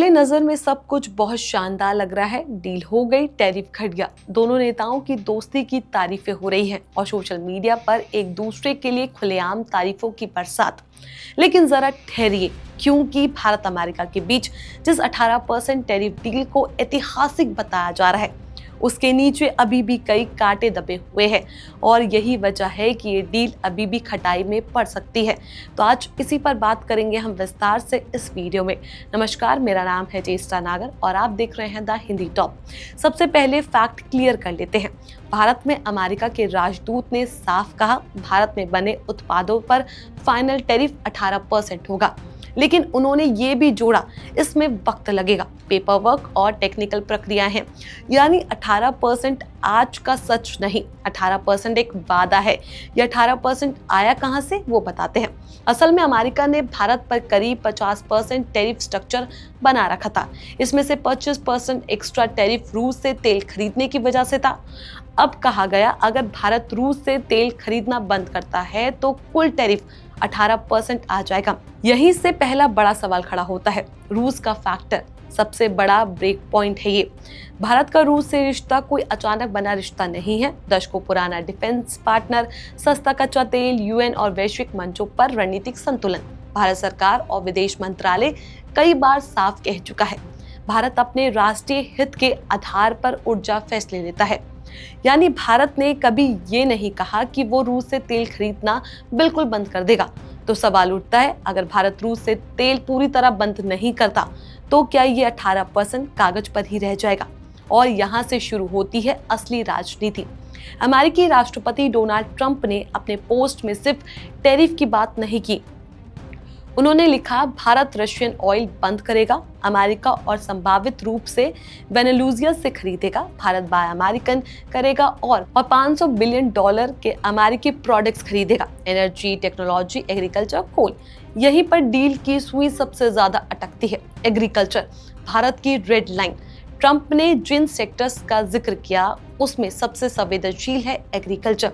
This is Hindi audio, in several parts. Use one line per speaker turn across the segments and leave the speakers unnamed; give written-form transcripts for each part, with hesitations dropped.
पहले नजर में सब कुछ बहुत शानदार लग रहा है। डील हो गई, टैरिफ घट गया, दोनों नेताओं की दोस्ती की तारीफें हो रही हैं और सोशल मीडिया पर एक दूसरे के लिए खुलेआम तारीफों की बरसात। लेकिन जरा ठहरिए, क्योंकि भारत अमेरिका के बीच जिस 18% टैरिफ डील को ऐतिहासिक बताया जा रहा है, उसके नीचे अभी भी कई कांटे दबे हुए हैं और यही वजह है कि ये डील अभी भी खटाई में पड़ सकती है। तो आज इसी पर बात करेंगे हम विस्तार से इस वीडियो में। नमस्कार, मेरा नाम है ज्येष्ठा नागर और आप देख रहे हैं द हिंदी टॉप। सबसे पहले फैक्ट क्लियर कर लेते हैं। भारत में अमेरिका के राजदूत ने साफ कहा, भारत में बने उत्पादों पर फाइनल टैरिफ 18% होगा। लेकिन उन्होंने ये भी जोड़ा, इसमें वक्त लगेगा, पेपर वर्क और टेक्निकल प्रक्रियाएं हैं। यानी 18% आज का सच नहीं, 18% एक वादा है। ये 18% आया कहां से, वो बताते हैं। असल में अमेरिका ने भारत पर करीब 50% टैरिफ स्ट्रक्चर बना रखा था। इसमें से 25% एक्स्ट्रा टैरिफ रूस से तेल खरीदने की वजह से था। अब कहा गया, अगर भारत रूस से तेल खरीदना बंद करता है तो कुल टैरिफ 18% आ जाएगा। यहीं से पहला बड़ा सवाल खड़ा होता है। रूस का फैक्टर सबसे बड़ा ब्रेक पॉइंट है ये। भारत का रूस से रिश्ता कोई अचानक बना रिश्ता नहीं है। दशकों पुराना डिफेंस पार्टनर, सस्ता कच्चा तेल, यूएन और वैश्विक मंचों पर रणनीतिक संतुलन। भारत सरकार और विदेश मंत्रालय कई बार साफ कह चुका है, भारत अपने राष्ट्रीय हित के आधार पर ऊर्जा फैसले लेता है। यानी भारत ने कभी ये नहीं कहा कि वो रूस से तेल खरीदना बिल्कुल बंद कर देगा। तो सवाल उठता है, अगर भारत रूस से तेल पूरी तरह बंद नहीं करता तो क्या ये 18% कागज पर ही रह जाएगा? और यहाँ से शुरू होती है असली राजनीति। अमेरिकी राष्ट्रपति डोनाल्ड ट्रंप ने अपने पोस्ट में सिर्फ टैरिफ की बात नहीं की। उन्होंने लिखा, भारत रशियन ऑयल बंद करेगा, अमेरिका और संभावित रूप से वेनेजुएला से खरीदेगा, भारत बाय अमेरिकन करेगा और $500 बिलियन के अमेरिकी प्रोडक्ट्स खरीदेगा। एनर्जी, टेक्नोलॉजी, एग्रीकल्चर, कोल, यहीं पर डील की सुई सबसे ज्यादा अटकती है। एग्रीकल्चर, भारत की रेड लाइन। ट्रंप ने जिन सेक्टर्स का जिक्र किया उसमें सबसे संवेदनशील है एग्रीकल्चर।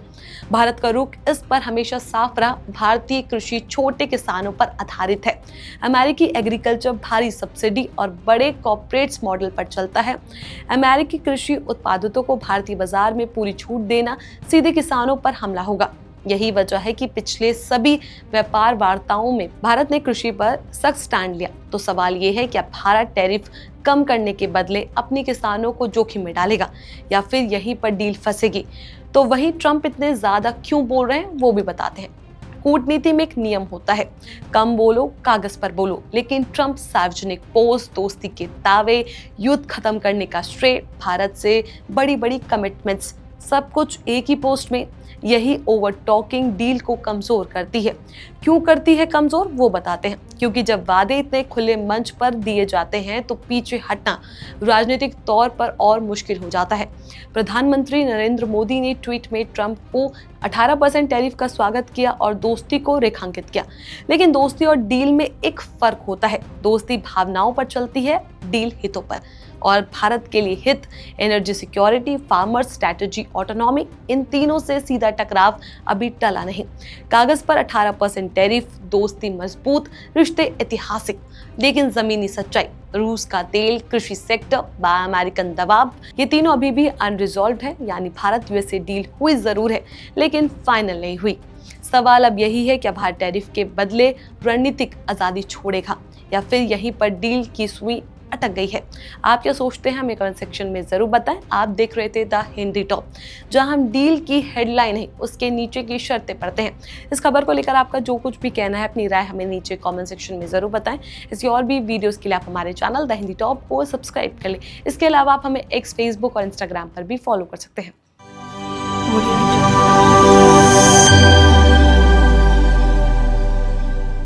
भारत का रुख इस पर हमेशा साफ रहा। भारतीय कृषि छोटे किसानों पर आधारित है। अमेरिकी एग्रीकल्चर भारी सब्सिडी और बड़े कॉर्पोरेट्स मॉडल पर चलता है। अमेरिकी कृषि उत्पादों को भारतीय बाजार में पूरी छूट देना सीधे किसानों पर हमला होगा। यही वजह है कि पिछले सभी व्यापार वार्ताओं में भारत ने कृषि पर सख्त स्टैंड लिया। तो सवाल ये है कि अब भारत टैरिफ कम करने के बदले अपने किसानों को जोखिम में डालेगा या फिर यहीं पर डील फंसेगी? तो वही ट्रंप इतने ज्यादा क्यों बोल रहे हैं वो भी बताते हैं। कूटनीति में एक नियम होता है, कम बोलो, कागज पर बोलो। लेकिन ट्रंप सार्वजनिक पोस्ट, दोस्ती के दावे, युद्ध खत्म करने का श्रेय, भारत से बड़ी बड़ी कमिटमेंट्स, सब कुछ एक ही पोस्ट में। यही ओवर टॉकिंग डील को कमजोर करती है। क्यों करती है कमजोर, वो बताते हैं। क्योंकि जब वादे इतने खुले मंच पर दिए जाते हैं तो पीछे हटना राजनीतिक तौर पर और मुश्किल हो जाता है। प्रधानमंत्री नरेंद्र मोदी ने ट्वीट में ट्रंप को 18% टैरिफ का स्वागत किया और दोस्ती को रेखांकित किया। लेकिन दोस्ती और डील में एक फर्क होता है। दोस्ती भावनाओं पर चलती है, डील हितों पर। और भारत के लिए हित, energy security, farmers strategy, autonomy, इन तीनों से सीधा टकराव अभी टला नहीं। कागज पर 18% टैरिफ, दोस्ती मजबूत, रिश्ते ऐतिहासिक, लेकिन जमीनी सच्चाई, रूस का तेल, कृषि सेक्टर, बाय अमेरिकन दबाव, ये तीनों अभी भी अनरिजॉल्व्ड है। यानी भारत यूएसए डील हुई जरूर है लेकिन फाइनल नहीं हुई। सवाल अब यही है कि भारत टैरिफ के बदले रणनीतिक आजादी छोड़ेगा या फिर यहीं पर डील की सुई अटक गई है? आप क्या सोचते हैं, हमें कमेंट सेक्शन में जरूर बताएं। आप देख रहे थे द हिंदी टॉप, जहां हम डील की हेडलाइन है उसके नीचे की शर्तें पढ़ते हैं। इस खबर को लेकर आपका जो कुछ भी कहना है, अपनी राय हमें नीचे कमेंट सेक्शन में जरूर बताएं। इसकी और भी वीडियोस के लिए आप हमारे चैनल द हिंदी टॉप को सब्सक्राइब कर लें। इसके अलावा आप हमें एक्स, फेसबुक और इंस्टाग्राम पर भी फॉलो कर सकते हैं।